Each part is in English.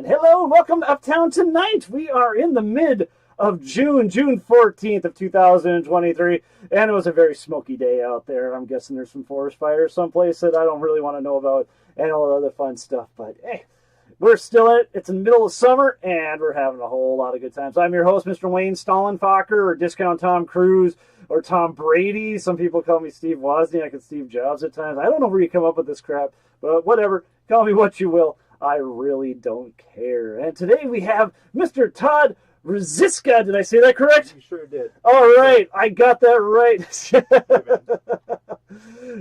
Hello, welcome to Uptown Tonight. We are in the mid of June 14th of 2023, and it was a very smoky day out there. I'm guessing there's some forest fires someplace that I don't really want to know about and all the other fun stuff, but hey, we're still in it. It's in the middle of summer, and we're having a whole lot of good times. I'm your host, Mr. Wayne Stollenfacher, or Discount Tom Cruise, or Tom Brady. Some people call me Steve Wozniak and Steve Jobs at times. I don't know where you come up with this crap, but whatever. Call me what you will. I really don't care. And today we have Mr. Todd Ruzicka. Did I say that correct? You sure did. All right. I got that right.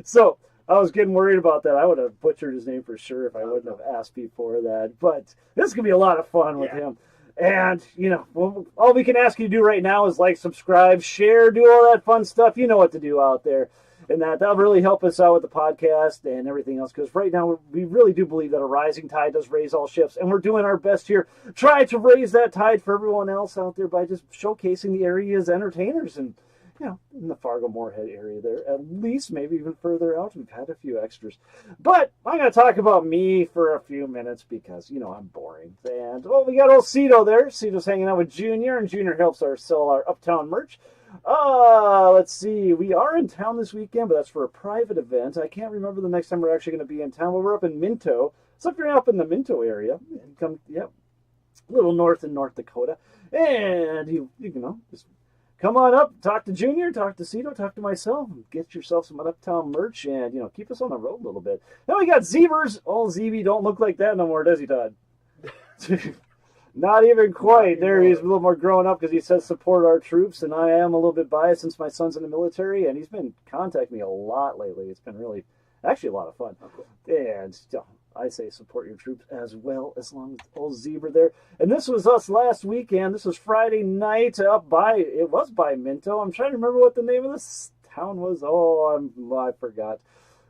So I was getting worried about that. I would have butchered his name for sure if I wouldn't have asked before that. But this is going to be a lot of fun with him. And, you know, all we can ask you to do right now is like, subscribe, share, do all that fun stuff. You know what to do out there. And that'll really help us out with the podcast and everything else. Because right now, we really do believe that a rising tide does raise all ships. And we're doing our best here. Try to raise that tide for everyone else out there by just showcasing the area's entertainers. And, you know, in the Fargo-Moorhead area there. At least maybe even further out. We've had a few extras. But I'm going to talk about me for a few minutes because, you know, I'm boring. And, well, we got old Cito there. Cito's hanging out with Junior. And Junior helps us sell our Uptown merch. Let's see. We are in town this weekend, but that's for a private event. I can't remember the next time we're actually going to be in town, but we're up in Minto. So if you're up in the Minto area, come, a little north in North Dakota, and you know, just come on up, talk to Junior, talk to Cito, talk to myself, and get yourself some Uptown merch, and, you know, keep us on the road a little bit. Then we got Zebers. Oh, Zeeby don't look like that no more, does he, Todd? Not even quite. There he's a little more grown up because he says support our troops, and I am a little bit biased since my son's in the military, and he's been contacting me a lot lately. It's been really, actually a lot of fun. Okay. And I say support your troops as well, as long as old Zebra there. And this was us last weekend. This was Friday night it was by Minto. I'm trying to remember what the name of this town was. I forgot.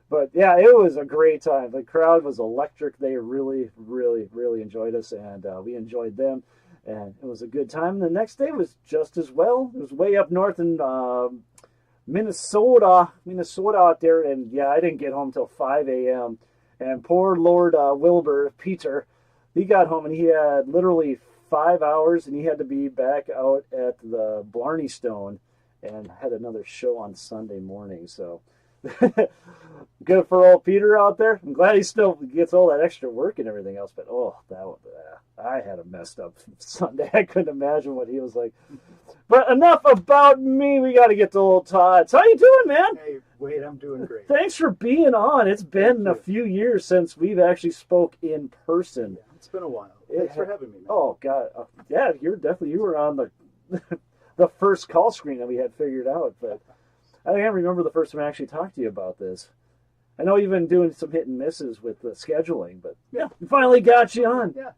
But, yeah, it was a great time. The crowd was electric. They really, really, really enjoyed us, and we enjoyed them. And it was a good time. And the next day was just as well. It was way up north in Minnesota out there. And, yeah, I didn't get home till 5 a.m. And poor Lord Wilbur, Peter, he got home, and he had literally 5 hours, and he had to be back out at the Blarney Stone and had another show on Sunday morning. So good for old Peter out there. I'm glad he still gets all that extra work and everything else. But I had a messed up Sunday. I couldn't imagine what he was like. But enough about me. We got to get to old Todd. So how you doing, man? Hey, Wade, I'm doing great. Thanks for being on. It's been a few years since we've actually spoke in person. Yeah, it's been a while. Thanks for having me, man. Oh God, yeah, you were on the first call screen that we had figured out, but I can't remember the first time I actually talked to you about this. I know you've been doing some hit and misses with the scheduling, but yeah, we finally got you on. Yeah.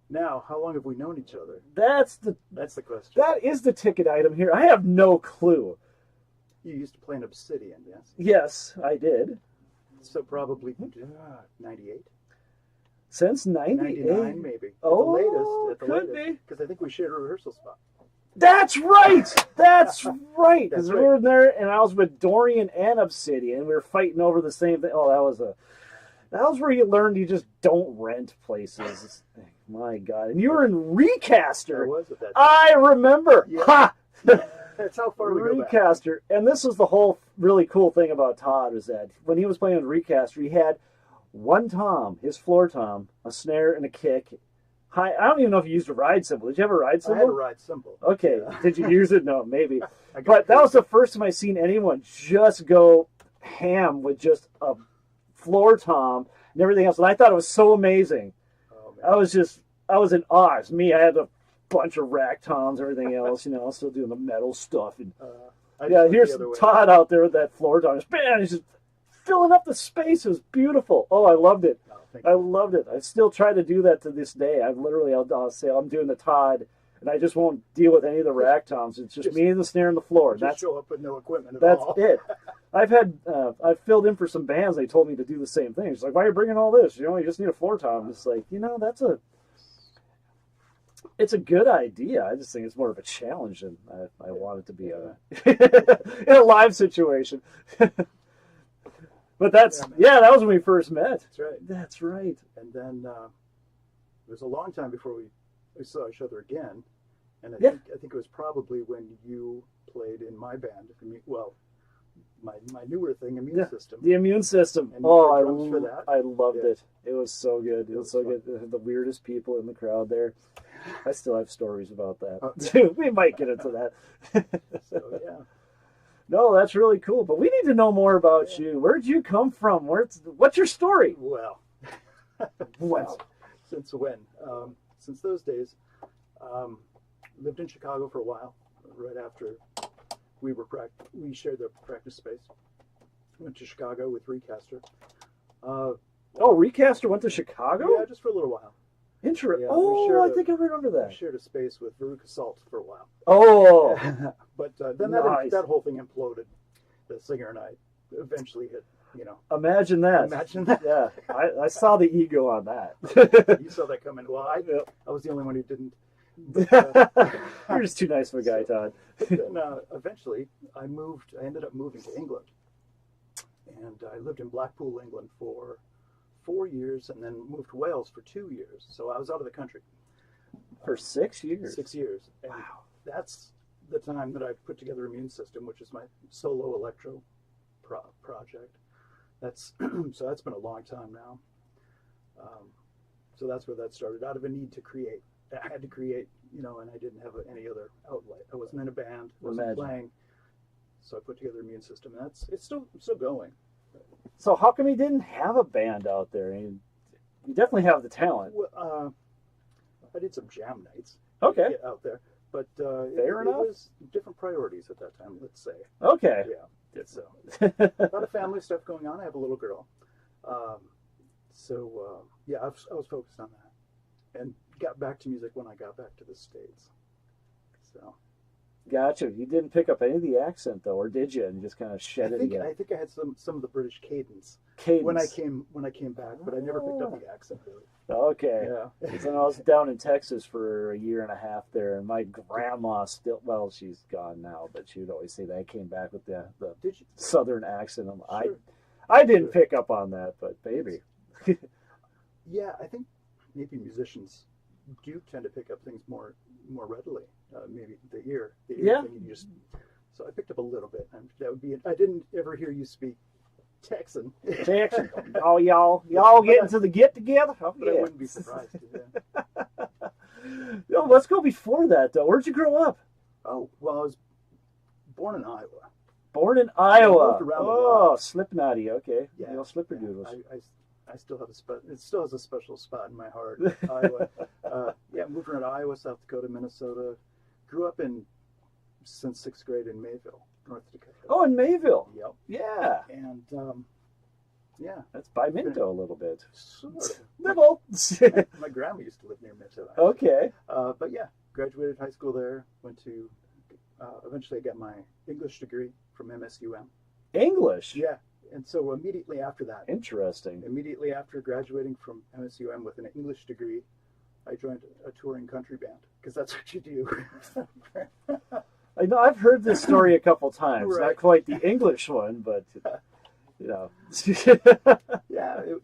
Now, how long have we known each other? That's the question. That is the ticket item here. I have no clue. You used to play in Obsidian, yes? Yes, I did. So probably 98? Since 98? 99, maybe. Oh, at the could latest. be. Because I think we shared a rehearsal spot. That's right. That's right. Because That's we were in there, and I was with Dorian and Obsidian. We were fighting over the same thing. Oh, that was where you learned you just don't rent places. My God. And you were in Recaster. I was at that time. I remember. Yeah. Ha! That's how far we go back. Recaster. And this was the whole really cool thing about Todd is that when he was playing with Recaster, he had one tom, his floor tom, a snare, and a kick. I don't even know if you used a ride cymbal. Did you have a ride cymbal? I had a ride cymbal. Okay. Yeah. Did you use it? No, maybe. But that was the first time I seen anyone just go ham with just a floor tom and everything else. And I thought it was so amazing. Oh, man. I was in awe. It's me. I had a bunch of rack toms and everything else. You know, I was still doing the metal stuff. And here's Todd out there with that floor tom. Man, he's just filling up the space. It was beautiful. Oh, I loved it. I loved it. I still try to do that to this day. I'll say I'm doing the Todd, and I just won't deal with any of the rack toms. It's just me and the snare and the floor. Just show up with no equipment at all. That's it. I've filled in for some bands. They told me to do the same thing. It's like, why are you bringing all this? You just need a floor tom. It's like, it's a good idea. I just think it's more of a challenge than I want it to be in a live situation. But that was when we first met. That's right. That's right. And then it was a long time before we saw each other again. And I think it was probably when you played in my band. My newer thing, Immune System. The Immune System. And I loved it. It was so good. It was so good. The weirdest people in the crowd there. I still have stories about that. We might get into that. So, yeah. No, that's really cool. But we need to know more about you. Where'd you come from? What's your story? Well, since when? Since those days. Lived in Chicago for a while, right after we shared the practice space. Went to Chicago with Recaster. Recaster went to Chicago? Yeah, just for a little while. Interesting. Yeah, I think I remember that. We shared a space with Veruca Salt for a while. Oh! But then that whole thing imploded. The singer and I eventually hit, Imagine that. Yeah, I saw the ego on that. You saw that coming. Well, I was the only one who didn't. You're just too nice of a guy, Todd. Then, eventually, I ended up moving to England. And I lived in Blackpool, England for 4 years, and then moved to Wales for 2 years. So I was out of the country. For 6 years? 6 years. And wow. That's the time that I put together Immune System, which is my solo electro project. So that's been a long time now. So that's where that started, out of a need to create. I had to create, and I didn't have any other outlet. I wasn't in a band, wasn't playing. So I put together Immune System, and it's still going. So how come you didn't have a band out there? You definitely have the talent. Well, I did some jam nights out there, but Fair enough. It was different priorities at that time, let's say. Okay. Yeah. So a lot of family stuff going on. I have a little girl. I was focused on that. And got back to music when I got back to the States. So, gotcha. You didn't pick up any of the accent though, or did you? And just kind of shed it again. I think I had some of the British cadence when I came back, but I never picked up the accent really. Okay. Yeah. Because I was down in Texas for a year and a half there, and my grandma she's gone now, but she would always say that I came back with the southern accent. Sure. I didn't pick up on that, but baby. Yeah, I think maybe musicians do tend to pick up things more readily. Maybe the ear thing. So I picked up a little bit. And that would be. I didn't ever hear you speak Texan. Oh, y'all getting to the get together? Oh, but I wouldn't be surprised. No, let's go before that though. Where'd you grow up? Oh, well, I was born in Iowa. Born in Iowa. Moved around a lot. Slipknotty. Okay. Yeah. Little slipper doodles. I still have it still has a special spot in my heart. Iowa. Moved around Iowa, South Dakota, Minnesota. Grew up since 6th grade in Mayville, North Dakota. Oh, in Mayville. Yep. Yeah. And that's by Minto a little bit. Sort of. Little. My grandma used to live near Minto. Okay. But graduated high school there. Went to eventually I got my English degree from MSUM. English. Yeah. And so immediately after that. Interesting. Immediately after graduating from MSUM with an English degree, I joined a touring country band because that's what you do. I know I've heard this story a couple times. Right. Not quite the English one, but Yeah,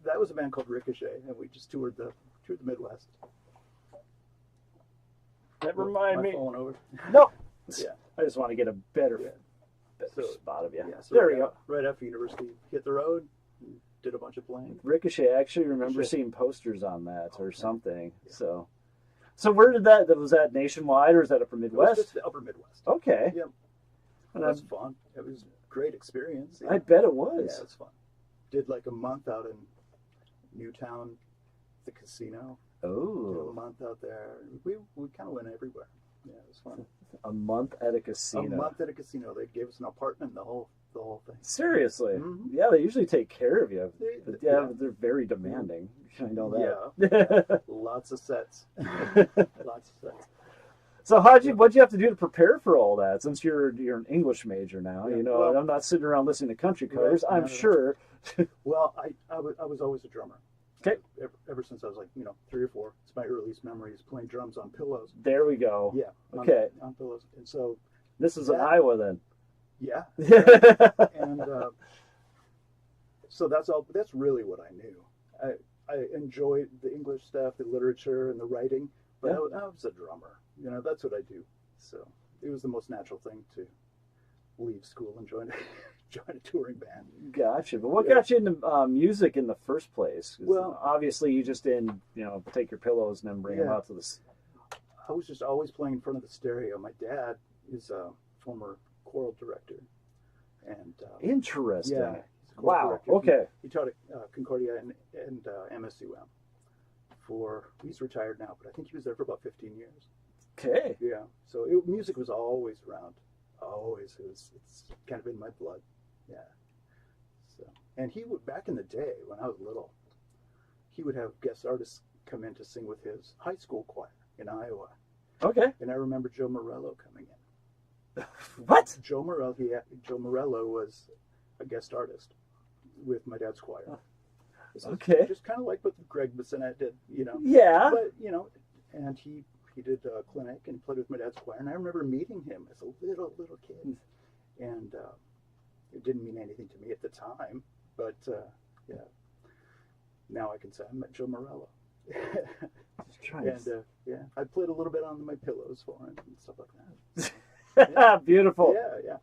that was a band called Ricochet, and we just toured the Midwest. Never mind me. Falling over. No. Yeah. I just want to get a better spot of you. Yeah, so there we go. Right after university, hit the road, did a bunch of playing. Ricochet, I actually remember seeing posters on that or something. Yeah. So where did that? Was that nationwide or is that upper Midwest? It was just the upper Midwest. Okay. Yep. And that was fun. It was a great experience. I bet it was. Yeah, it was fun. Did like a month out in Newtown, the casino. Oh. Did a month out there. We kind of went everywhere. Yeah, it was fun. A month at a casino. A month at a casino. They gave us an apartment, the whole thing. Seriously? Mm-hmm. Yeah, they usually take care of you. But they're very demanding. I know that. Yeah. Lots of sets. Lots of sets. So what'd you have to do to prepare for all that? Since you're an English major now, well, I'm not sitting around listening to country covers. Right, I'm sure. Well, I was always a drummer. Okay. Ever since I was 3 or 4. It's my earliest memories playing drums on pillows. There we go. Yeah. Okay. On pillows, and so this is in Iowa then. Yeah. And so that's all. That's really what I knew. I enjoyed the English stuff, the literature, and the writing. But Yeah. I was a drummer. That's what I do. So it was the most natural thing to leave school and join a touring band. Gotcha. But what got you into music in the first place? 'Cause Well, obviously you just didn't, take your pillows and then bring them out to the. I was just always playing in front of the stereo. My dad is a former choral director, and Interesting. yeah, he's a choral Wow. director. Okay. He taught at Concordia and MSUM. He's retired now, but I think he was there for about 15 years. Okay. Yeah. So music was always around. Always. It's kind of in my blood. Yeah. So, and he would, back in the day when I was little, he would have guest artists come in to sing with his high school choir in Iowa. Okay. And I remember Joe Morello coming in. What? Joe Morello was a guest artist with my dad's choir. Okay. Just kind of like what Greg Bissonette did, Yeah. But, and he did a clinic and played with my dad's choir. And I remember meeting him as a little kid. And it didn't mean anything to me at the time. But, yeah, now I can say I met Joe Morello. And, yeah, I played a little bit on my pillows for him and stuff like that. Yeah. Beautiful. Yeah.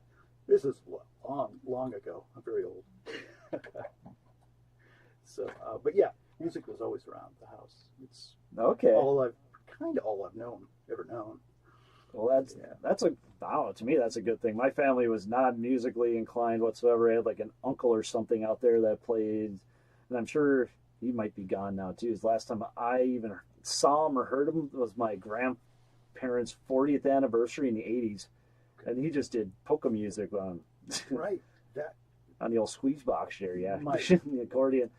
This is long ago. I'm very old. So, but yeah, music was always around the house. It's Okay. all I've ever known. Well, to me, that's a good thing. My family was not musically inclined whatsoever. I had like an uncle or something out there that played, and I'm sure he might be gone now too. The last time I even saw him or heard him was my grandparents' 40th anniversary in the 80s. And he just did polka music on Right. That on the old squeeze box there, yeah. My- The accordion.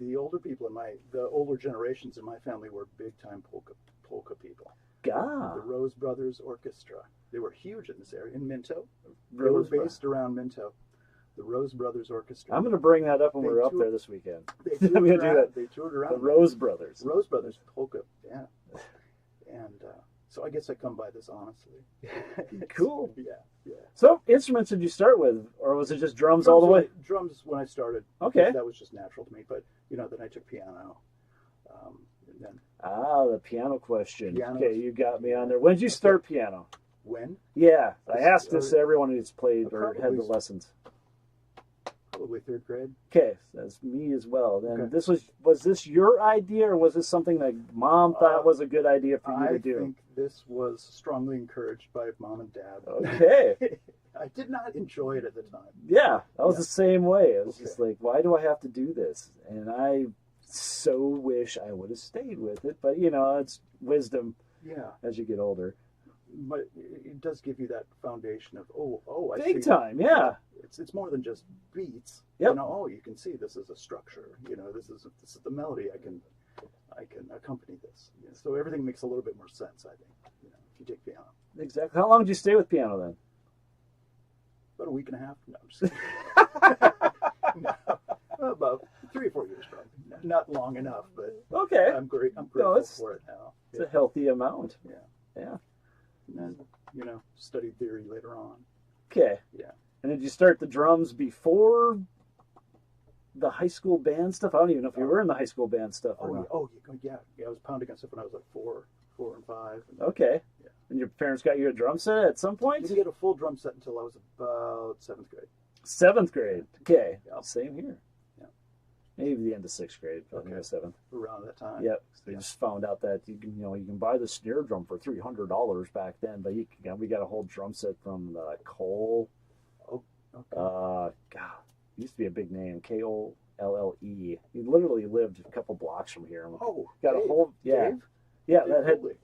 the older people the older generations in my family were big time polka people. The God. Rose Brothers Orchestra. They were huge in this area in Minto. Rose they were based around Minto. The Rose Brothers Orchestra. I'm going to bring that up when They we're up toured- there this weekend. They I'm toured gonna do around. that. They toured around. The Rose Brothers. Rose Brothers polka. Yeah. And so I guess I come by this honestly. Cool. Yeah. So, instruments did you start with, or was it just drums all the way? Drums when I started. Okay. That was just natural to me. But then I took piano. And then The piano question. Piano. Okay, you got me on there. When did you start piano? when? Yeah, I asked this to everyone who's played or had the Probably- lessons. Probably third grade. Okay, that's me as well. Then Okay. this was this your idea, or was this something that Mom thought was a good idea for you I to do? think this was strongly encouraged by Mom and Dad. Okay. I did not enjoy it at the time. Yeah, I was Yeah. the same way. It was Okay. just like, why do I have to do this? And I so wish I would have stayed with it, but it's wisdom Yeah, as you get older. but it does give you that foundation of I Big see. time, yeah. It's more than just beats. Yep. You can see this is a structure. This is the melody. I can accompany this. So everything makes a little bit more sense. I think. If you take piano. Exactly. How long did you stay with piano then? About a week and a half. No, I'm just kidding. No, about 3 or 4 years probably. Not long enough, but Okay. I'm grateful it's- for it now. It's a healthy amount. Yeah. Yeah. And then, studied theory later on. Okay. Yeah. And did you start the drums before the high school band stuff? I don't even know if you were in the high school band stuff or not. Yeah. I was pounding on stuff when I was like 4 and 5. And Okay. Yeah. And your parents got you a drum set at some point? didn't get a full drum set until I was about 7th grade. 7th grade. Okay. Yeah. Same here. Yeah. Maybe the end of 6th grade, but Okay. maybe 7th. Around that time. Yep. So we just found out that you can buy the snare drum for $300 back then, but we got a whole drum set from Cole. Oh, okay. God, it used to be a big name, Kolle. He literally lived a couple blocks from here. Got Dave. a whole Dave? yeah. Dave That had Cooley.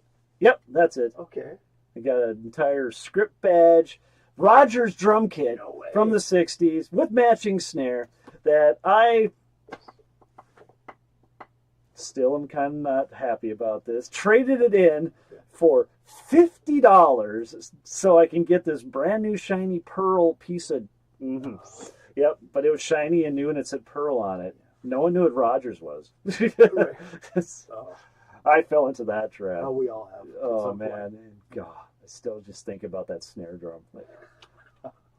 yep. That's it. Okay. I got an entire script badge, Rogers drum kit No way. from the '60s with matching snare that I still am kind of not happy about this. Traded it in for $50 so I can get this brand new shiny pearl piece of. Yep, but it was shiny and new, and it said pearl on it. No one knew what Rogers was. Oh, I fell into that trap. we all have. at Oh some point. man, and God, I still just think about that snare drum. Like,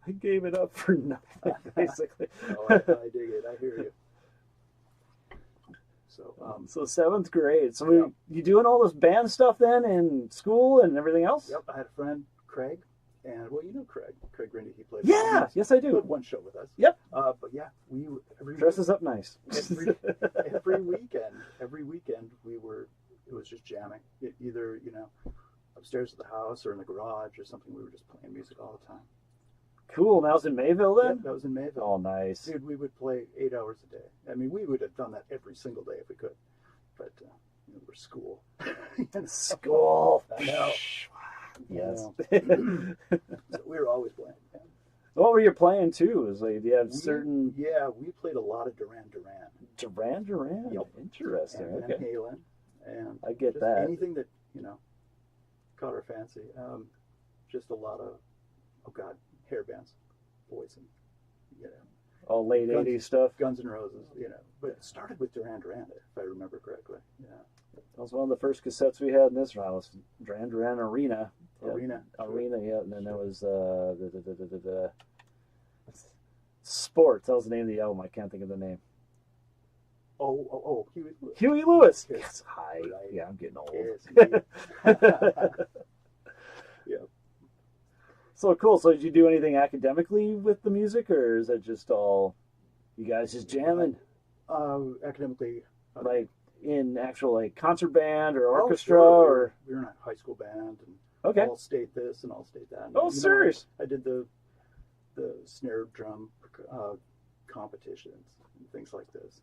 I gave it up for nothing, basically. I dig it. I hear you. So So 7th grade. So you doing all this band stuff then in school and everything else? Yep. I had a friend, Craig, and well, you know Craig Rindy. He played. Yeah. Yes, I do. Played one show with us. Yep. But yeah, we dresses up nice. Every weekend it was just jamming. Either upstairs at the house or in the garage or something. We were just playing music all the time. Cool. And that was in Mayville then? Yep, that was in Mayville. Oh, nice. Dude, we would play 8 hours a day. I mean, we would have done that every single day if we could. But we're school. School. I know. Yes. So we were always playing. Yeah. What were you playing too? Is like, do you have certain? Yeah, we played a lot of Duran Duran. Duran. Yep. Interesting. And okay. Van Halen, and I get just that. anything that caught our fancy. Just a lot of hair bands, Poison, All late '80s stuff. Guns N' Roses, But it started with Duran Duran, if I remember correctly. Yeah. That was one of the first cassettes we had in this house. Duran Duran Arena. Arena. Yeah. And then there was Sports. That was the name of the album. I can't think of the name. Oh, Huey Lewis. Huey Lewis. Yes. Hi. Right. Yeah, I'm getting old. Yes, yeah. So cool. So did you do anything academically with the music, or is it just all you guys just jamming? Academically, like in actual like concert band or orchestra, sure. or we were in a high school band, and okay, all state this and all state that. And, oh, serious? I did the snare drum competitions and things like this.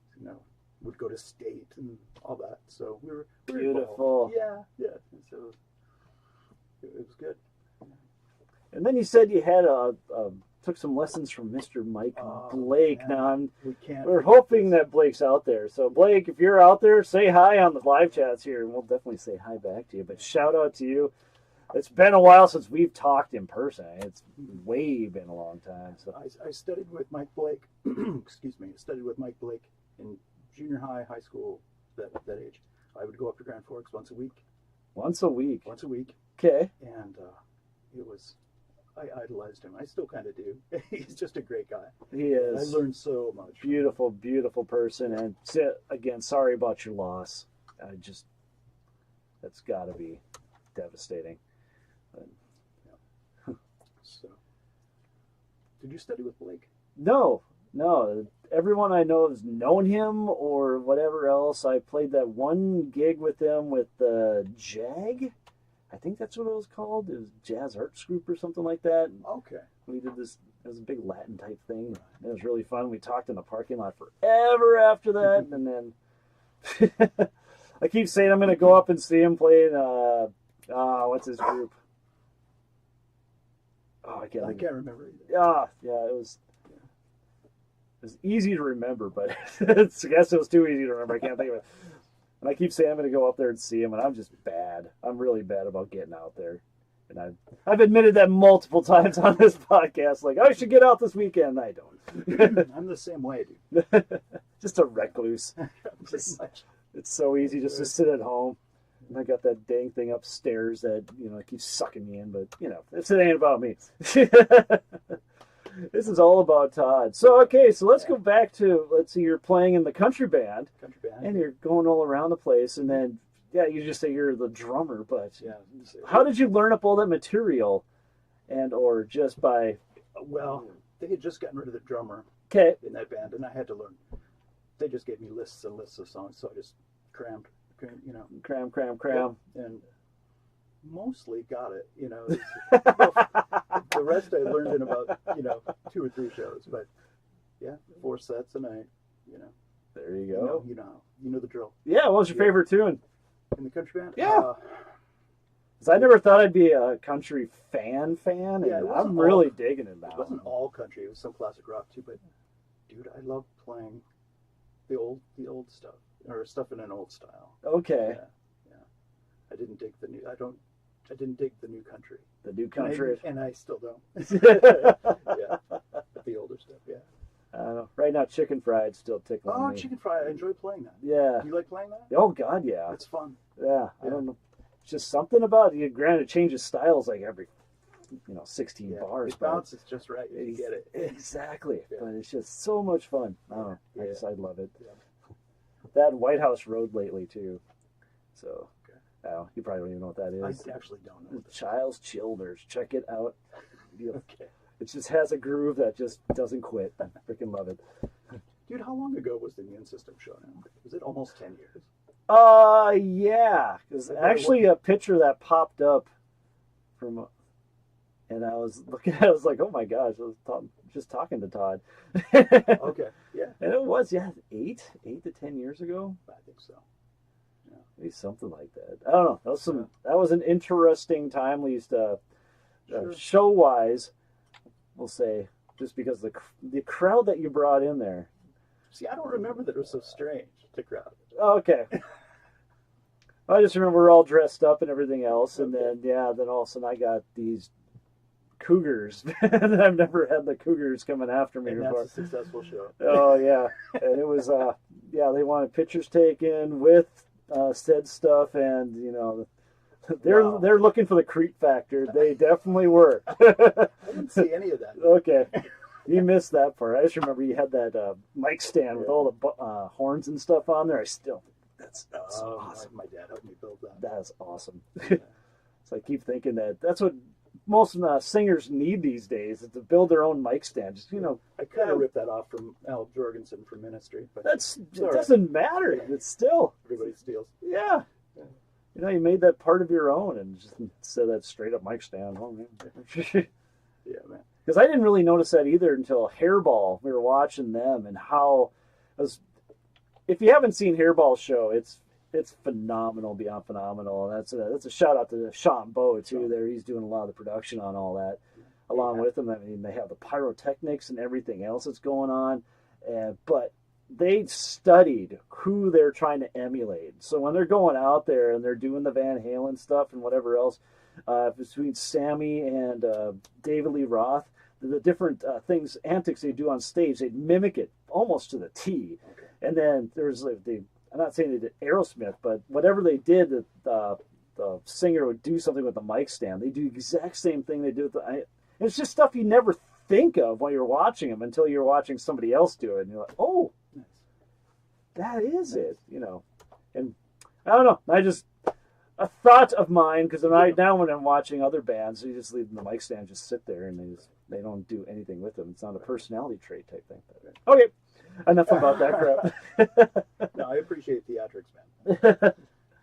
Would go to state and all that. So we were beautiful. Involved. Yeah. And so it was good. And then you said you had took some lessons from Mr. Mike Blake. Man. Now we're hoping that Blake's out there. So Blake, if you're out there, say hi on the live chats here, and we'll definitely say hi back to you. But shout out to you. It's been a while since we've talked in person. It's way been a long time. So I studied with Mike Blake. Excuse me. I studied with Mike Blake in junior high school, that age. I would go up to Grand Forks once a week. Once a week. Okay. And I idolized him. I still kind of do. He's just a great guy. He is. I learned so much. Beautiful, beautiful person. And again, sorry about your loss. That's got to be devastating. But, yeah. So, did you study with Blake? No. Everyone I know has known him or whatever else. I played that one gig with him with the JAG. I think that's what it was called. It was Jazz Arts Group or something like that. Okay. We did this. It was a big Latin type thing. It was really fun. We talked in the parking lot forever after that, and then I keep saying I'm going to go up and see him play in what's his group? Oh, I can't remember either. Yeah, it was easy to remember, but I guess it was too easy to remember. I can't think of it. And I keep saying I'm going to go up there and see him, and I'm just bad. I'm really bad about getting out there. And I've admitted that multiple times on this podcast. Like, I should get out this weekend. I don't. I'm the same way, dude. Just a recluse. It's so easy just to sit at home. And I got that dang thing upstairs that, keeps sucking me in. But, it ain't about me. This is all about Todd. So, okay, so let's go back to, let's see, you're playing in the country band. And you're going all around the place. And then, you just say you're the drummer. But how did you learn up all that material? And or just by... Well, they had just gotten rid of the drummer in that band. And I had to learn. They just gave me lists and lists of songs. So I just crammed, Cram. And mostly got it, The rest I learned in about, 2 or 3 shows. But, 4 sets a night, There you go. You know the drill. Yeah, what was your favorite tune? In the country band? Yeah. Because I never thought I'd be a country fan, and I'm really digging it now. It wasn't all country. It was some classic rock, too. But, dude, I love playing the old stuff, or stuff in an old style. Okay. Yeah. I didn't dig the new... I didn't dig the new country. The new country. And I still don't. Yeah. The older stuff, yeah. I don't know. Right now, Chicken Fried still tickling me. Oh, Chicken Fried. I enjoy playing that. Yeah. You like playing that? Oh, God, yeah. It's fun. Yeah. I don't know. It's just something about it. Granted, it changes styles like every, 16 bars. It bounces just right. You get it. Exactly. Yeah. But it's just so much fun. I don't know. I love it. Yeah. that White House Road lately too. So, Okay. you probably don't even know what that is. I actually don't know. Child's Childers. Check it out. Okay. It just has a groove that just doesn't quit. I freaking love it. Dude, how long ago was the Immune System show now? Was it almost 10 years? Yeah. There's actually a picture that popped up from, and I was looking at it, I was like, oh my gosh, I was just talking to Todd. Okay, yeah. And it was, 8 to 10 years ago. I think so. Yeah. Maybe something like that. I don't know. That was an interesting time, at least Sure. show-wise, we'll say, just because the crowd that you brought in there. See, I don't remember that it was so strange, the crowd. Okay. I just remember we're all dressed up and everything else, and then all of a sudden I got these cougars. And I've never had the cougars coming after me And before. that's a successful show. Oh yeah, and it was they wanted pictures taken with said stuff, and they're looking for the creep factor. They definitely were. I didn't see any of that. Okay. You missed that part. I just remember you had that mic stand with all the horns and stuff on there. That's awesome. My dad helped me build that. That is awesome. Yeah. So I keep thinking that's what most singers need these days, is to build their own mic stand. Just, I kind of ripped that off from Al Jorgensen from Ministry, but it all doesn't matter. It's still, everybody steals. yeah. You made that part of your own, and just instead of that straight up mic stand. Oh, man. Yeah, man. Because I didn't really notice that either until Hairball. We were watching them, and how, if you haven't seen Hairball's show, it's phenomenal, beyond phenomenal. And that's a shout out to Sean Bowe too. There, he's doing a lot of the production on all that, along with them. I mean, they have the pyrotechnics and everything else that's going on, but they studied who they're trying to emulate. So when they're going out there and they're doing the Van Halen stuff and whatever else, between Sammy and David Lee Roth, the different antics they do on stage, they mimic it almost to the T. Okay. And And then there's I'm not saying they did Aerosmith, but whatever they did, the singer would do something with the mic stand. They do the exact same thing they do with it's just stuff you never think of while you're watching them until you're watching somebody else do it, and you're like, oh, that is it, And I don't know. A thought of mine, because now when I'm watching other bands, you just leave the mic stand just sit there, and they don't do anything with them. It's not a personality trait type thing. Okay, enough about that crap. No, I appreciate theatrics, man.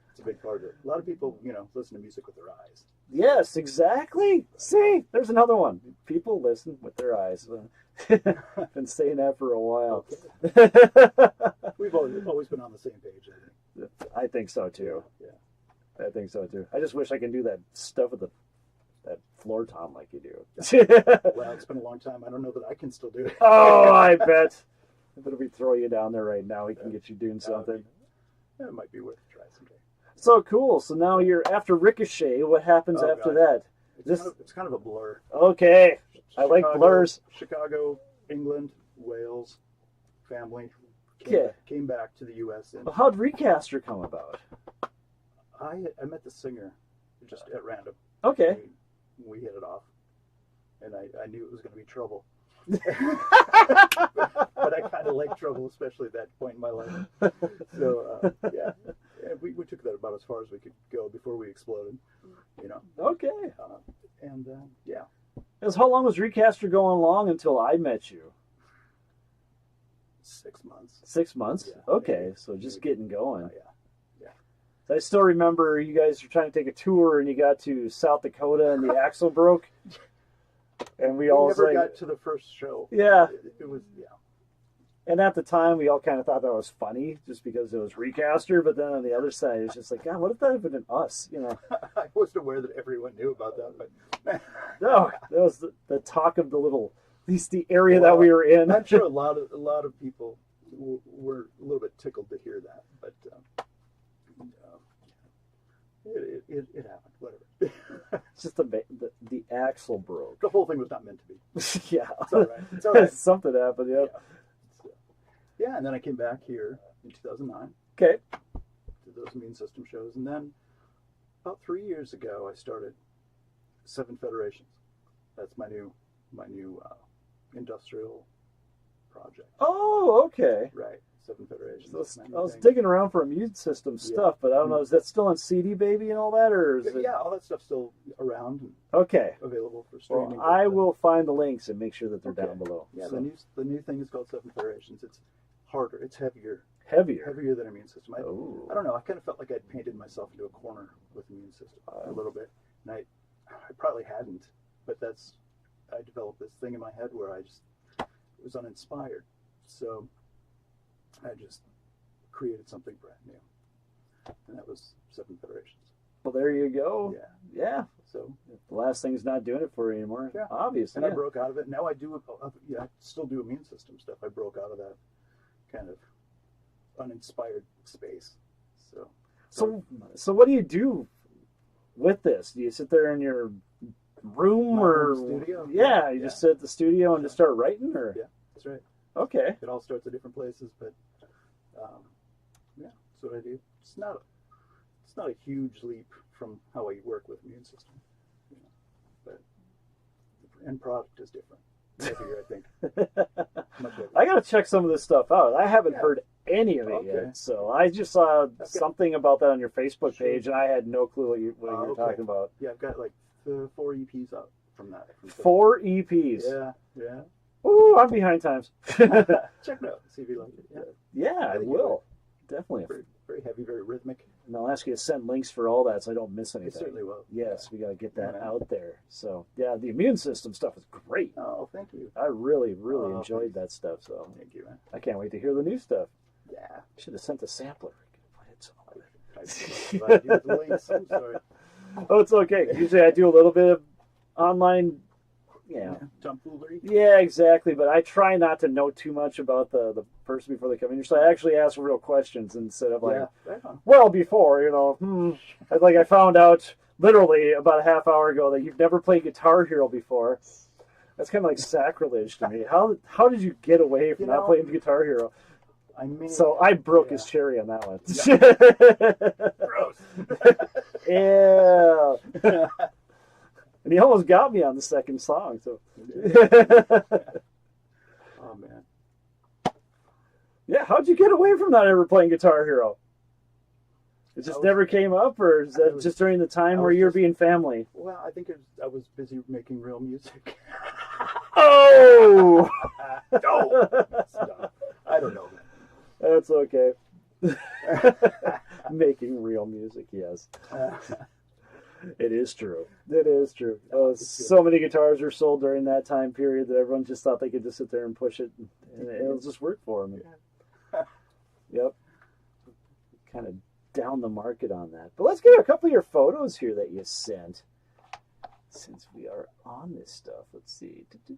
It's a big part of it. A lot of people, listen to music with their eyes. Yes, exactly. See, there's another one. People listen with their eyes. I've been saying that for a while. Okay. We've always been on the same page, I think. I think so too. Yeah. I think so too. I just wish I could do that stuff with that floor tom like you do. Well, it's been a long time. I don't know that I can still do it. Oh, I bet. If we throw you down there right now, we can get you doing something. It might be worth a try someday. So cool. So now you're after Ricochet. What happens after that? It's kind of a blur. Okay. I like blurs. Chicago, England, Wales, family. Came back to the U.S. And Well, how'd Recaster come about? I met the singer just at random. Okay. We hit it off, and I knew it was going to be trouble. But I kind of like trouble, especially at that point in my life. So, yeah. We took that about as far as we could go before we exploded, Okay. Yeah. Because how long was Recaster going along until I met you? 6 months. 6 months? Yeah, Okay, maybe. so just getting going. Oh, yeah. So I still remember you guys were trying to take a tour and you got to South Dakota and the axle broke. And we all never got to the first show. Yeah. It was, And at the time, we all kind of thought that was funny just because it was Recaster. But then on the other side, it's just like, God, what if that had been us? I wasn't aware that everyone knew about that, but No, that was the talk of at least the area that we were in. I'm sure a lot of people were a little bit tickled to hear that, but it happened. Whatever. It's just the axle broke. The whole thing was not meant to be. Yeah. It's all right. It's all right. Something happened, yeah. Yeah, and then I came back here in 2009. Okay. Did those Immune System shows, and then about 3 years ago, I started Seven Federations. That's my new industrial project. Oh, okay. Right. Seven Federations. I was digging around for immune system stuff, but I don't know. Is that still on CD Baby and all that, or is it? Yeah, all that stuff's still around. And available for streaming. Well, I will find the links and make sure that they're down below. Yeah, so. the new thing is called Seven Federations. It's harder. It's heavier. Heavier than immune system. I don't know. I kind of felt like I'd painted myself into a corner with immune system a little bit, and I probably hadn't, but I developed this thing in my head where it was uninspired, so I just created something brand new, and that was Seven Federations. Well, there you go. Yeah. So the last thing's not doing it for you anymore. Yeah. Obviously. And I broke out of it. Now I still do immune system stuff. I broke out of that kind of uninspired space. So what do you do with this? Do you sit there in your room or studio? Yeah, you just sit at the studio and just start writing, or? Yeah, that's right. Okay. It all starts at different places, but that's what I do. It's not a huge leap from how I work with immune system, but the end product is different. Heavier, I think. Much heavier. I gotta check some of this stuff out. I haven't heard any of it yet, so I just saw something about that on your Facebook page, and I had no clue what you were talking about. Yeah, I've got like 4 EPs out from that. 4 EPs. Yeah. Ooh, I'm behind times. Check it out. See if you like it. Yeah, I will. Definitely. Very, very heavy, very rhythmic. And I'll ask you to send links for all that so I don't miss anything. It certainly will. Yes, we got to get that out there. So, yeah, the immune system stuff is great. Oh, thank you. I really, really enjoyed that stuff. So thank you, man. I can't wait to hear the new stuff. Yeah. Should have sent a sampler. I did the links. I'm sorry. Oh, it's okay. Usually I do a little bit of online, tomfoolery. Yeah, exactly. But I try not to know too much about the person before they come in here. So I actually ask real questions instead of before, I found out literally about a half hour ago that you've never played Guitar Hero before. That's kind of like sacrilege to me. How did you get away from not playing Guitar Hero? So I broke his cherry on that one. Gross. Yeah. And he almost got me on the second song. So. Oh man. Yeah, how'd you get away from not ever playing Guitar Hero? It just never came up, or is that just during the time where you're being family? Well, I think I was busy making real music. Oh! No! I don't know, man. That's okay. Making real music, yes. It is true. It is true. So many guitars were sold during that time period that everyone just thought they could just sit there and push it, and it'll just work for them. Yep. Kind of down the market on that. But let's get a couple of your photos here that you sent. Since we are on this stuff, let's see. Do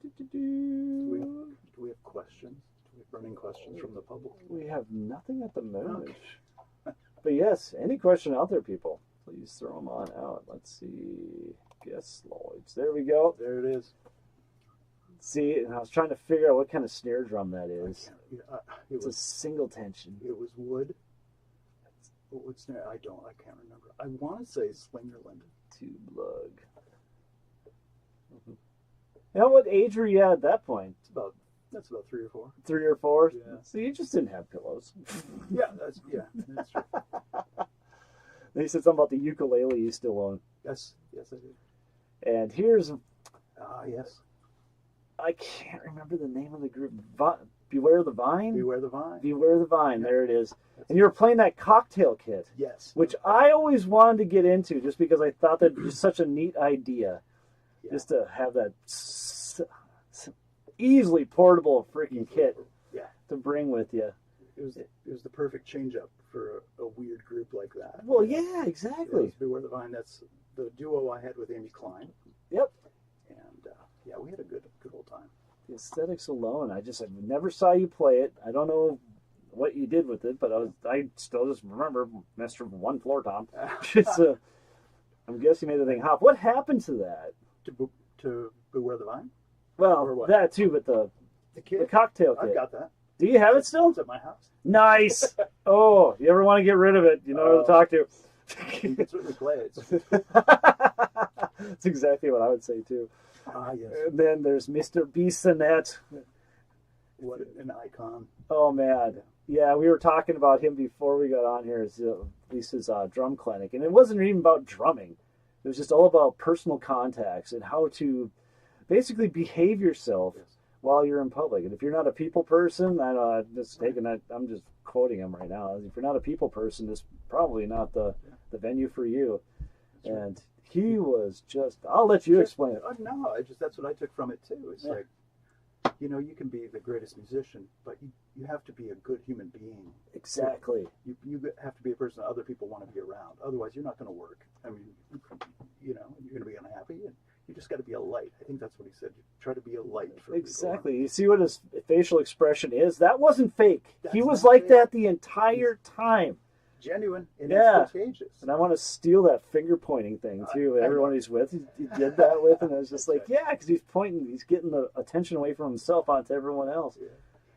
we have questions? Do we have burning questions from the public? We have nothing at the moment. Okay. But yes, any question out there, people, please throw them on out. Let's see. Guess Lloyd's. There we go. There it is. See, and I was trying to figure out what kind of snare drum that is. It's a single tension. It was wood. What snare? I can't remember. I want to say Slingerland. Tube lug. Now, what age were you at that point? That's about 3 or 4. 3 or 4? Yeah. So you just didn't have pillows. That's true. Then you said something about the ukulele you still own. Yes, I did. And here's... yes. I can't remember the name of the group. Beware the Vine? Beware the Vine. Beware the Vine. There it is. And you were playing that cocktail kit. Yes. Which I always wanted to get into just because I thought that was such a neat idea. Yeah. Just to have that easily portable freaking kit to bring with you. It was the perfect change-up for a weird group like that. Well, yeah, exactly. Beware the Vine. That's the duo I had with Amy Klein. Yep. And we had a good old time. The aesthetics alone, I never saw you play it. I don't know what you did with it, but I still just remember Mr. One Floor Tom. I'm guessing you made the thing hop. What happened to that? To Beware the Vine? Well, that too, but the cocktail kit. I've got that. Do you have it still? It's at my house. Nice. Oh, you ever want to get rid of it? You know who to talk to. You can certainly play it. That's exactly what I would say too. Yes. And then there's Mr. Bissonette. What an icon. Oh man. Yeah, we were talking about him before we got on here, at least his drum clinic. And it wasn't even about drumming. It was just all about personal contacts and how to basically behave yourself while you're in public. And if you're not a people person, I'm just quoting him right now. If you're not a people person, it's probably not the venue for you. And he was just, I'll let you explain it. No, that's what I took from it too. It's like, you can be the greatest musician, but you have to be a good human being. Exactly. You have to be a person that other people want to be around. Otherwise, you're not going to work. I mean, you're going to be unhappy, and you just got to be a light. I think that's what he said. You try to be a light for Exactly. people. You see what his facial expression is? That wasn't fake. He was like that the entire time. Genuine and it's contagious. And I want to steal that finger pointing thing too. Everyone he's with, he did that with, and I was just like, because he's pointing, he's getting the attention away from himself onto everyone else. Yeah.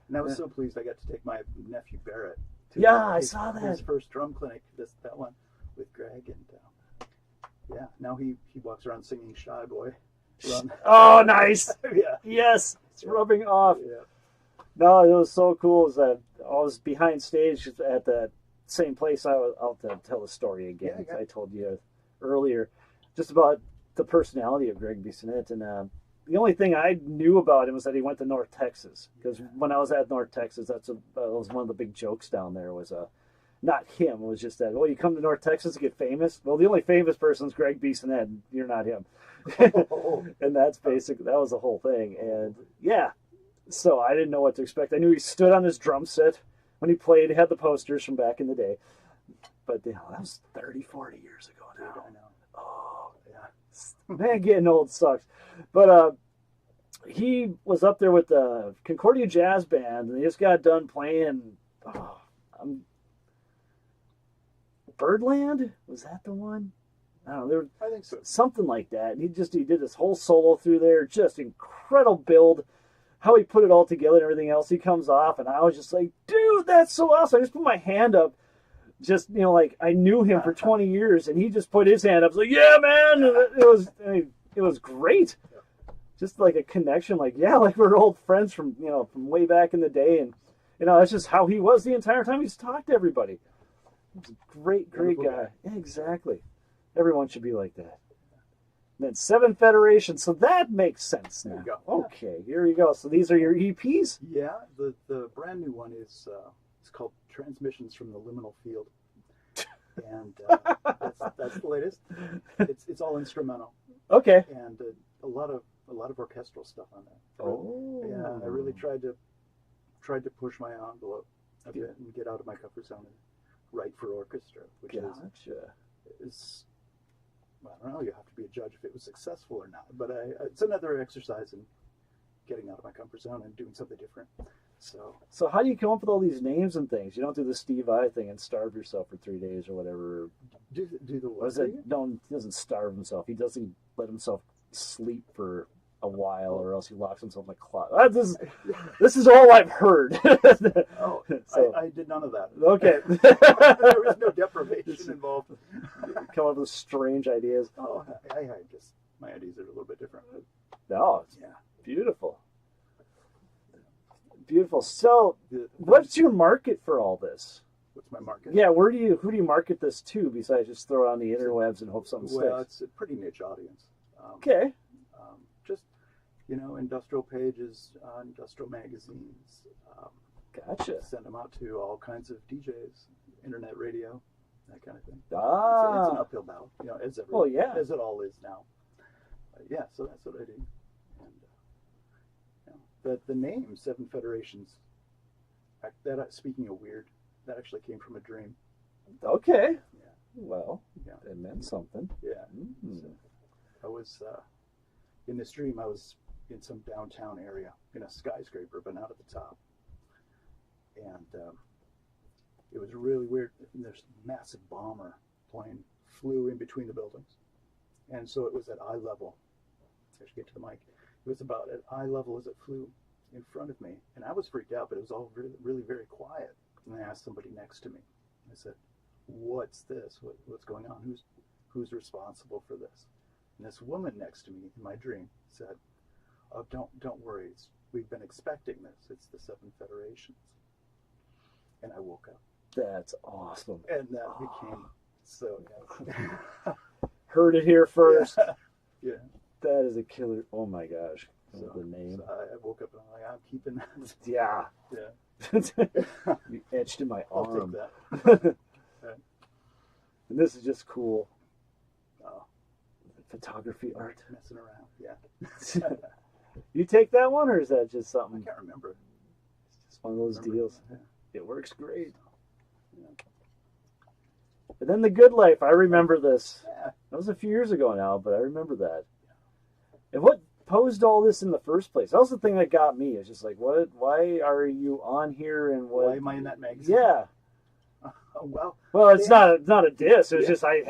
And I was so pleased I got to take my nephew Barrett to I saw that. His first drum clinic, that one with Greg, and now he walks around singing Shy Boy. Oh, nice. Yeah. Yes, it's rubbing off. Yeah. No, it was so cool. Is that I was behind stage at that same place. I'll tell the story again. I told you earlier just about the personality of Greg Bissonette, and the only thing I knew about him was that he went to North Texas, because when I was at North Texas, that was one of the big jokes down there. Was not him. It was just that, you come to North Texas to get famous. Well, the only famous person is Greg Bissonette, and you're not him. And that's basically, that was the whole thing. And so I didn't know what to expect. I knew he stood on his drum set when he played. He had the posters from back in the day. But that was 30, 40 years ago now. I know. Oh, yeah. Man, getting old sucks. But he was up there with the Concordia Jazz Band, and they just got done playing Birdland? Was that the one? I don't know. I think so. Something like that. And he did this whole solo through there. Just incredible build. How he put it all together and everything else. He comes off, and I was just like, dude, that's so awesome. I just put my hand up. Just, like I knew him for 20 years, and he just put his hand up. I was like, yeah, man. And it was great. Just like a connection, like we're old friends from way back in the day. And, that's just how he was the entire time. He just talked to everybody. He was a great guy. Yeah, exactly. Everyone should be like that. And then 7 Federations, so that makes sense now. There you go. Okay, here you go. So these are your EPs? Yeah, the brand new one is it's called Transmissions from the Liminal Field, and that's the latest. It's all instrumental. Okay. And a lot of orchestral stuff on that. Oh. Yeah, I really tried to push my envelope a bit and get out of my comfort zone and write for orchestra, which is I don't know. You have to be a judge if it was successful or not. But it's another exercise in getting out of my comfort zone and doing something different. So how do you come up with all these names and things? You don't do the Steve Vai thing and starve yourself for 3 days or whatever. Do the what? No, he doesn't starve himself. He doesn't let himself sleep for a while, or else he locks himself in a closet. This is all I've heard. I did none of that. Okay. There was no deprivation involved. Come up with strange ideas. Oh, I just, my ideas are a little bit different. No, it's beautiful. Beautiful. So, what's your market for all this? What's my market? Yeah, who do you market this to besides just throw it on the interwebs and hope something sticks? Well, it's a pretty niche audience. Okay. Just, industrial pages, industrial magazines. Gotcha. Send them out to all kinds of DJs, internet radio, that kind of thing. Ah. It's an uphill battle, as it all is now. So that's what I do. And the name 7 Federations, speaking of weird, that actually came from a dream. Okay. Yeah. Well, it meant something. Yeah. Mm-hmm. So I was in this dream. I was in some downtown area in a skyscraper, but not at the top. And it was really weird. And this massive bomber plane flew in between the buildings, and so it was at eye level. I should get to the mic. It was about at eye level as it flew in front of me, and I was freaked out. But it was all really, really very quiet. And I asked somebody next to me. I said, "What's this? What's going on? Who's responsible for this?" And this woman next to me in my dream said, "Oh, don't worry. We've been expecting this. It's the 7 Federations." and I woke up. That's awesome. And that became so nice. Heard it here first. Yeah. That is a killer. Oh my gosh. So, The name. So I woke up and I'm like, I'm keeping that. Yeah. Yeah. You etched in my I'll arm. take that. Right. And this is just cool. Oh, Photography art. messing around. Yeah. You take that one, or is that just I something? can't remember. It's just one of those deals. Yeah. It works great. Yeah. And then The Good Life. I remember this. Yeah. That was a few years ago now, but I remember that. And what posed all this in the first place? That was the thing that got me. It's just like, what? Why are you on here? And what? Why am I in that magazine? Yeah. Well, it's not a diss. It was just I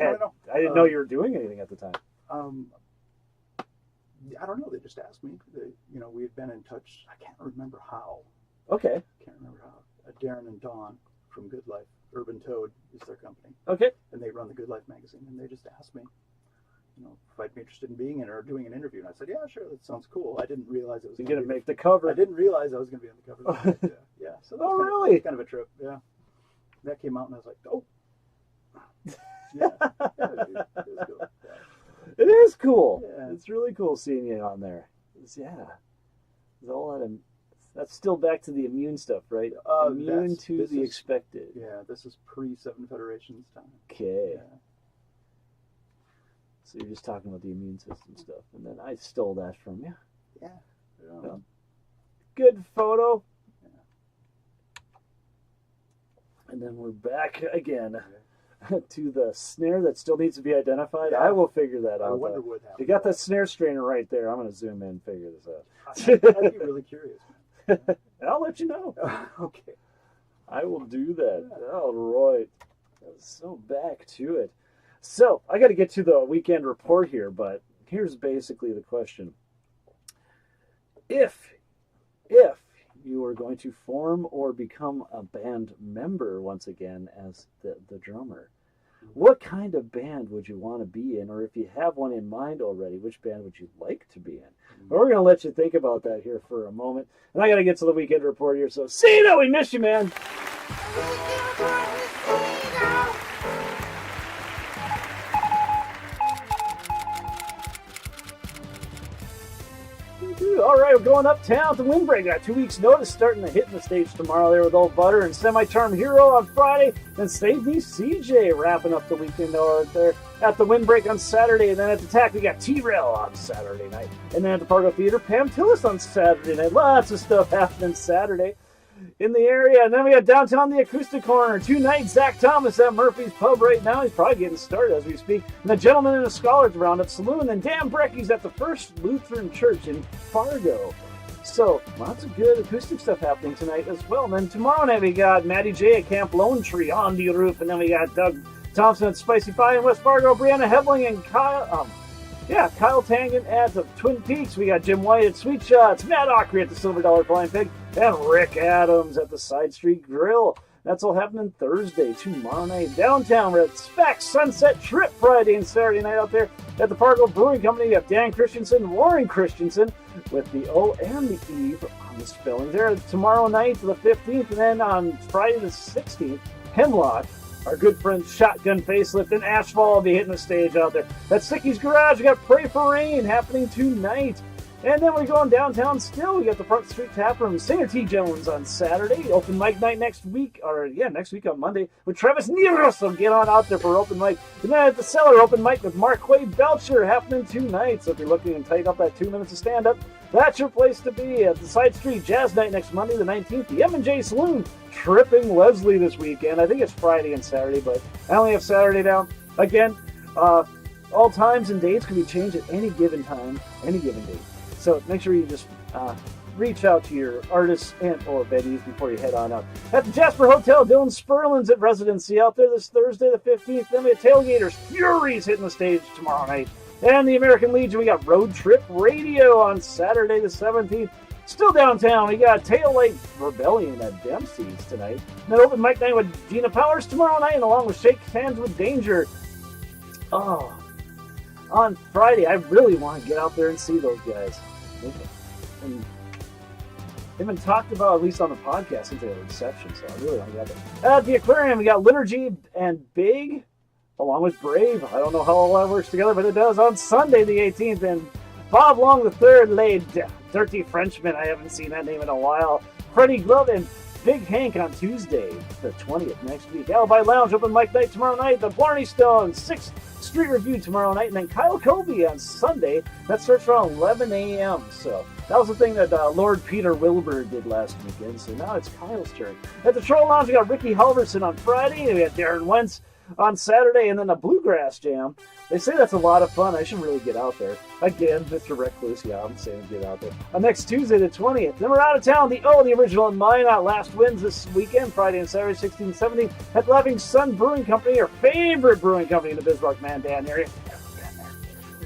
didn't know you were doing anything at the time. I don't know. They just asked me. We had been in touch. I can't remember how. Okay. Can't remember how. Darren and Dawn from Good Life, Urban Toad is their company. Okay. And they run the Good Life magazine, and they just asked me, if I'd be interested in being in it or doing an interview. And I said, yeah, sure, that sounds cool. I didn't realize it was going to make the cover. I didn't realize I was going to be on the cover. Yeah. So that was really? kind of a trip. Yeah. That came out, and I was like, oh. Yeah. It was cool. Yeah. It is cool. Yeah. It's really cool seeing you on there. It's all that. That's still back to the immune stuff, right? Immune to the expected. Yeah, this is pre-Seven Federations time. Okay. Yeah. So you're just talking about the immune system stuff, and then I stole that from you. Yeah. Well, good photo. Yeah. And then we're back again to the snare that still needs to be identified. Yeah. I will figure that out. I wonder what happened. You got that snare strainer right there. I'm going to zoom in and figure this out. I'd be really curious. And I'll let you know. Okay. I will do that. All right. So back to it. So I got to get to the weekend report here, but here's basically the question. If you are going to form or become a band member once again as the drummer, what kind of band would you want to be in? Or if you have one in mind already, which band would you like to be in? We're going to let you think about that here for a moment. And I got to get to the weekend report here. So see you, we miss you, man. All right, we're going uptown to Windbreak. Got 2 weeks' notice, starting to hit the stage tomorrow there with Old Butter and Semi-Charm Hero on Friday. Then Save Me CJ wrapping up the weekend over there at the Windbreak on Saturday. And then at the TAC, we got T-Rail on Saturday night. And then at the Pargo Theater, Pam Tillis on Saturday night. Lots of stuff happening Saturday in the area. And then we got downtown the Acoustic Corner. Tonight, Zach Thomas at Murphy's Pub right now. He's probably getting started as we speak. And the Gentleman and the Scholars Roundup Saloon. And Dan Brecky's at the First Lutheran Church in Fargo. So, lots of good acoustic stuff happening tonight as well. And then tomorrow night we got Matty J at Camp Lone Tree on the roof. And then we got Doug Thompson at Spicy Pie in West Fargo. Brianna Hebling and Kyle Tangen at the Twin Peaks. We got Jim White at Sweet Shots, Matt Ockery at the Silver Dollar Flying Pig, and Rick Adams at the Side Street Grill. That's all happening Thursday. Tomorrow night downtown, we're at Spec Sunset Trip Friday and Saturday night out there at the Fargo Brewing Company. We have Dan Christensen, Warren Christensen with the O and the E on the spelling there. Tomorrow night, the 15th, and then on Friday the 16th, Hemlock. Our good friend Shotgun Facelift and Ashfall will be hitting the stage out there. At Sticky's Garage, we got Pray for Rain happening tonight. And then we're going downtown still. We got the Front Street Tap Room, Singer T. Jones on Saturday. Open mic night next week on Monday with Travis Nero. So get on out there for open mic. And then at the Cellar, open mic with Mark Quaid Belcher happening tonight. So if you're looking to tighten up that 2 minutes of stand-up, that's your place to be. At the Side Street Jazz Night next Monday, the 19th. The M&J Saloon, Tripping Leslie this weekend. I think it's Friday and Saturday, but I only have Saturday down. Again, all times and dates can be changed at any given time, any given date. So make sure you just reach out to your artists and or venues before you head on out. At the Jasper Hotel, Dylan Sperlin's at residency out there this Thursday the 15th. Then we have Tailgaters, Furies hitting the stage tomorrow night. And the American Legion, we got Road Trip Radio on Saturday the 17th. Still downtown, we got Tail Light Rebellion at Dempsey's tonight. And then open mic night with Gina Powers tomorrow night, and along with Shake Hands with Danger. Oh, on Friday, I really want to get out there and see those guys. And They've been talked about, at least on the podcast, since they had a reception, so I really want to get there. At the aquarium, we got Liturgy and Big, along with Brave. I don't know how all that works together, but it does on Sunday the 18th. And Bob Long III laid Dirty Frenchman. I haven't seen that name in a while. Freddie Glove and Big Hank on Tuesday, the 20th next week. Alibi Lounge open mic night tomorrow night. The Blarney Stone 6th Street Review tomorrow night. And then Kyle Colby on Sunday. That starts around 11 a.m. So that was the thing that Lord Peter Wilbur did last weekend. So now it's Kyle's turn. At the Troll Lounge, we got Ricky Halverson on Friday. And we got Darren Wentz on Saturday. And then the Bluegrass Jam. They say that's a lot of fun. I should really get out there. Again, Mr. Recluse, yeah, I'm saying get out there. Next Tuesday, the 20th. Then we're out of town. The original and Minot last wins this weekend, Friday and Saturday, 16 and 17, at Laughing Sun Brewing Company, our favorite brewing company in the Bismarck Mandan area.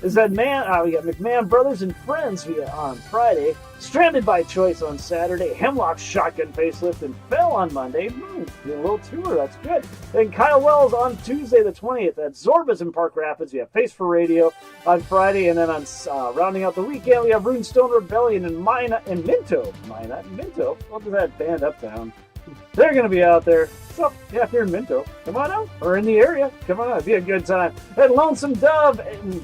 Is that we got McMahon Brothers and Friends on Friday, Stranded by Choice on Saturday, Hemlock Shotgun Facelift and Fell on Monday. A little tour, that's good. Then Kyle Wells on Tuesday the 20th at Zorba's in Park Rapids. We have Face for Radio on Friday, and then on rounding out the weekend, we have Runestone Rebellion and Minto. What was that band Uptown? They're going to be out there. So, yeah, if you're in Minto, come on out. Or in the area, come on out. It'd be a good time. At Lonesome Dove and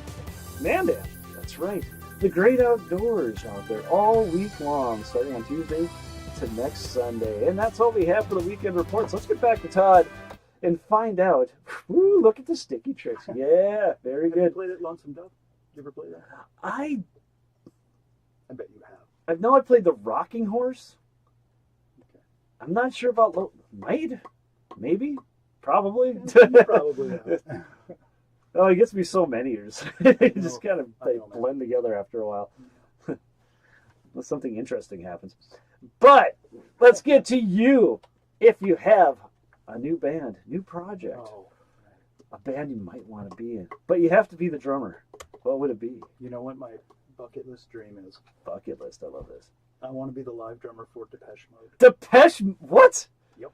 Mandan, that's right. The great outdoors out there all week long, starting on Tuesday to next Sunday. And that's all we have for the weekend reports. Let's get back to Todd and find out. Ooh, look at the sticky tricks. Yeah, very good. Have you played at Lonesome Dove? You ever play that? I bet you have. I know I played the Rocking Horse. Okay. I'm not sure about maybe, probably. Probably have. Oh, it gets to be so many years. You just kind of blend together after a while. Unless something interesting happens. But let's get to you. If you have a new band, new project, a band you might want to be in, but you have to be the drummer, what would it be? You know what my bucket list dream is? Bucket list, I love this. I want to be the live drummer for Depeche Mode. Depeche? What? Yep.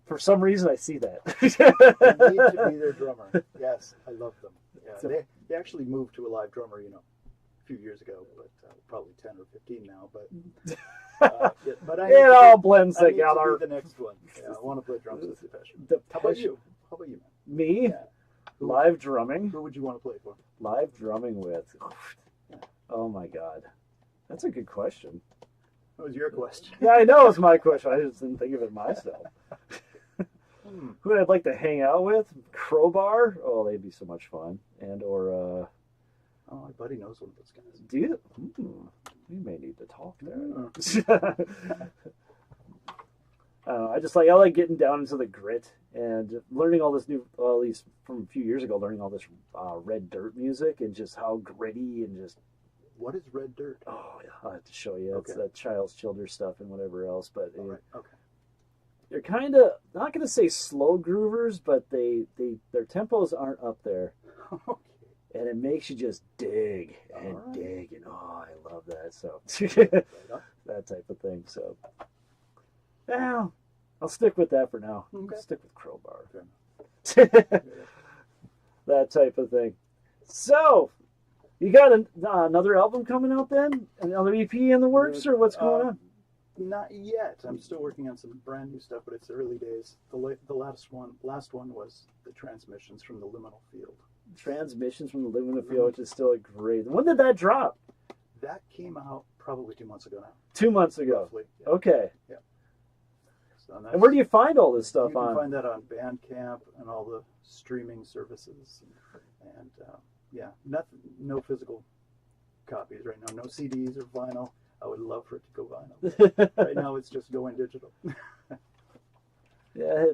For some reason, I see that. I need to be their drummer. Yes, I love them. Yeah, they actually moved to a live drummer, a few years ago, but probably 10 or 15 now. But it all blends together. The next one. Yeah, I want to play drums with Depeche. How about you? Man? Me? Yeah. Live drumming. Who would you want to play for? Live drumming with. Oh my God, that's a good question. That was your question. Yeah, I know it's my question. I just didn't think of it myself. Who would I like to hang out with? Crowbar? Oh, they'd be so much fun. Oh, my buddy knows one of those guys. Do you? We may need to talk there. I like getting down into the grit and learning all this at least from a few years ago, learning all this Red Dirt music and just how gritty and just. What is Red Dirt? Oh, yeah, I'll have to show you. Okay. It's that Child's Childers stuff and whatever else, but. Right. Okay. They're kind of not going to say slow groovers, but their tempos aren't up there, Okay. and it makes you just dig and dig, and I love that. So that type of thing. So, well, I'll stick with that for now. Okay. I'll stick with Crowbar. Okay. That type of thing. So, you got another album coming out then? Another EP in the works, or what's going on? Not yet. I'm still working on some brand new stuff, but it's early days. The last one was the Transmissions from the Liminal Field. Transmissions from the Liminal Field, which is still a great. When did that drop? That came out probably 2 months ago now. 2 months ago. Roughly. Yeah. Okay. Yeah. So and where do you find all this stuff on? You can find that on Bandcamp and all the streaming services, and no physical copies right now. No CDs or vinyl. I would love for it to go vinyl. Right now, it's just going digital. Yeah,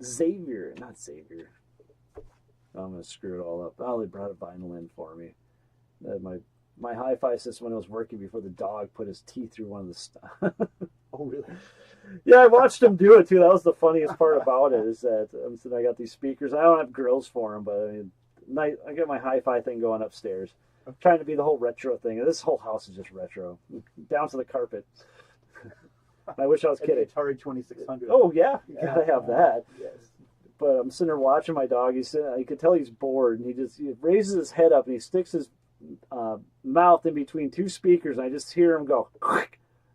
Xavier, not Xavier. I'm gonna screw it all up. Oh, they brought a vinyl in for me. My hi-fi system when I was working before the dog put his teeth through one of the stuff. Oh, really? Yeah, I watched him do it too. That was the funniest part about it. Is that I got these speakers. I don't have grills for them, but I got my hi-fi thing going upstairs. I'm trying to be the whole retro thing. This whole house is just retro, down to the carpet. I wish I was kidding. Atari 2600. Oh yeah, you gotta have that. Yes. But I'm sitting there watching my dog. I could tell he's bored, and he raises his head up and he sticks his mouth in between two speakers, and I just hear him go.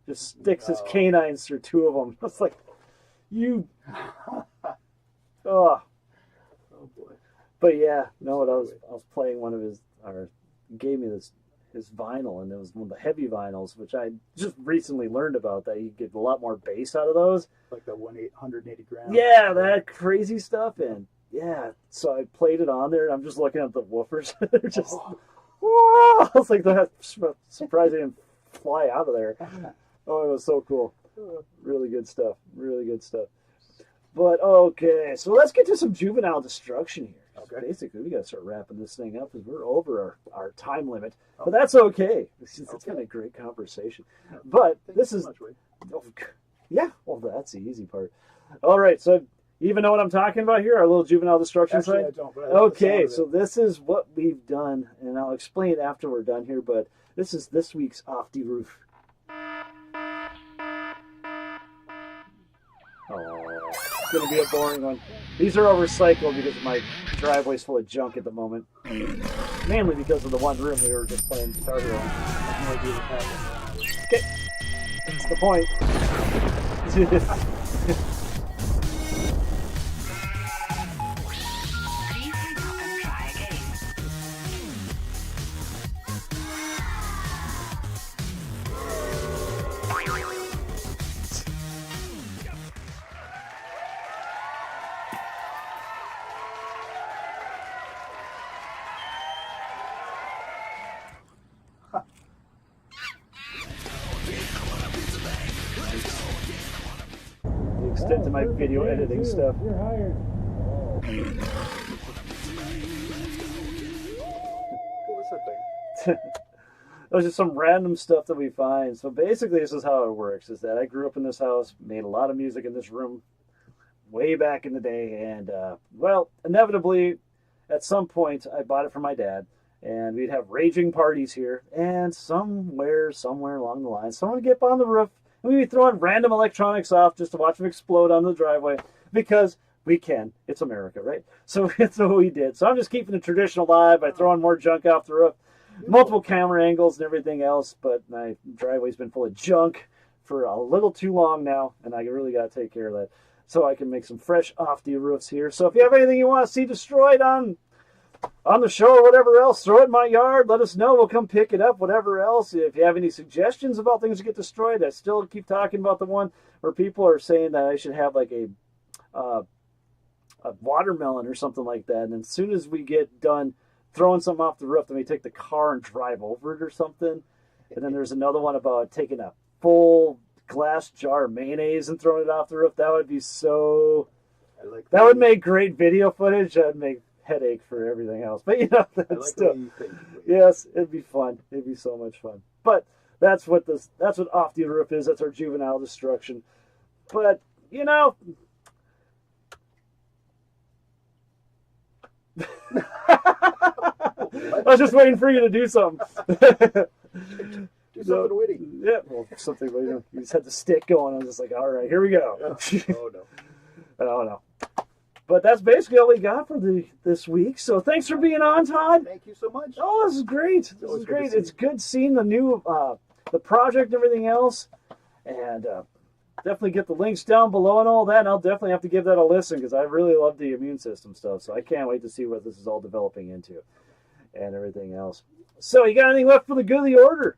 just sticks his canines through two of them. It's like, you... Oh. Oh, boy. But yeah, no, I was playing one of his, or gave me his vinyl, and it was one of the heavy vinyls, which I just recently learned about, that you get a lot more bass out of those. Like the 180 grams. Yeah, that crazy stuff, and yeah, so I played it on there, and I'm just looking at the woofers. They're just, whoa! It's like that. Surprised they didn't fly out of there. Oh, it was so cool. Really good stuff. Really good stuff. But okay, so let's get to some juvenile destruction here. Okay. Basically, we got to start wrapping this thing up because we're over our time limit. But that's okay. It's been a great conversation. But this is... Yeah, well, that's the easy part. All right, so you even know what I'm talking about here? Our little juvenile destruction site? I don't. But okay, so this is what we've done, and I'll explain after we're done here, but this is this week's Off the Roof. Oh, it's going to be a boring one. These are all recycled because my driveway's full of junk at the moment. Mainly because of the one room we were just playing guitar on. I have no idea what happened. Okay, that's the point. To my video editing stuff. You're hired. What was that thing? It was just some random stuff that we find. So basically, this is how it works, is that I grew up in this house, made a lot of music in this room way back in the day, and, well, inevitably, at some point, I bought it for my dad, and we'd have raging parties here, and somewhere along the line, someone would get up on the roof, and we'd be throwing random electronics off just to watch them explode on the driveway, because we can. It's America, right? So that's what we did. So I'm just keeping the tradition alive by throwing more junk off the roof. Multiple camera angles and everything else, but my driveway's been full of junk for a little too long now, and I really got to take care of that so I can make some fresh off-the-roofs here. So if you have anything you want to see destroyed on the show or whatever else, throw it in my yard. Let us know. We'll come pick it up, whatever else. If you have any suggestions about things to get destroyed, I still keep talking about the one where people are saying that I should have like a watermelon or something like that. And as soon as we get done throwing something off the roof, then we take the car and drive over it or something. And then there's another one about taking a full glass jar of mayonnaise and throwing it off the roof. That would be so... that would make great video footage. That would make headache for everything else, but you know, that's still, yes, it'd be fun. It'd be so much fun. But that's what Off the Roof is. That's our juvenile destruction. But you know, I was just waiting for you to do something. Do something witty. Yeah, well, something. You know, you just had the stick going. I was just like, all right, here we go. Oh no. Oh no. But that's basically all we got for this week. So thanks for being on, Todd. Thank you so much. Oh, this is great. This is great. It's good seeing the new the project and everything else. And definitely get the links down below and all that. And I'll definitely have to give that a listen because I really love the immune system stuff. So I can't wait to see what this is all developing into and everything else. So you got anything left for the good of the order?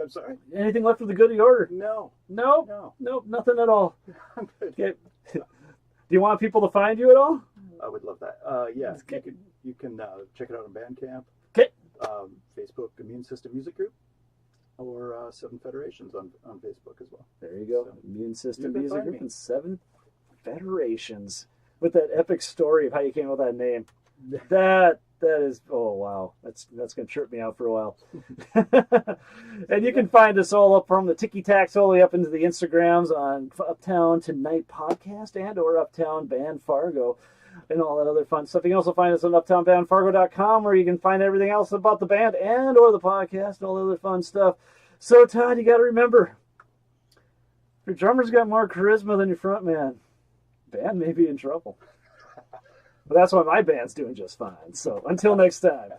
I'm sorry? Anything left for the good of the order? No. No? No. Nope, nothing at all. I'm good. Okay. Do you want people to find you at all? I would love that. Yeah, okay. You can check it out on Bandcamp. Okay. Facebook Immune System Music Group, or Seven Federations on Facebook as well. There you go. So, Immune System Music Group and Seven Federations. With that epic story of how you came up with that name. That is, oh wow, that's going to trip me out for a while. And you can find us all up from the Tiki Tacks all the way up into the Instagrams on Uptown Tonight Podcast and or Uptown Band Fargo and all that other fun stuff. You can also find us on uptownbandfargo.com where you can find everything else about the band and or the podcast and all the other fun stuff. So Todd, you got to remember, your drummer's got more charisma than your front man. Band may be in trouble. But that's why my band's doing just fine. So until next time,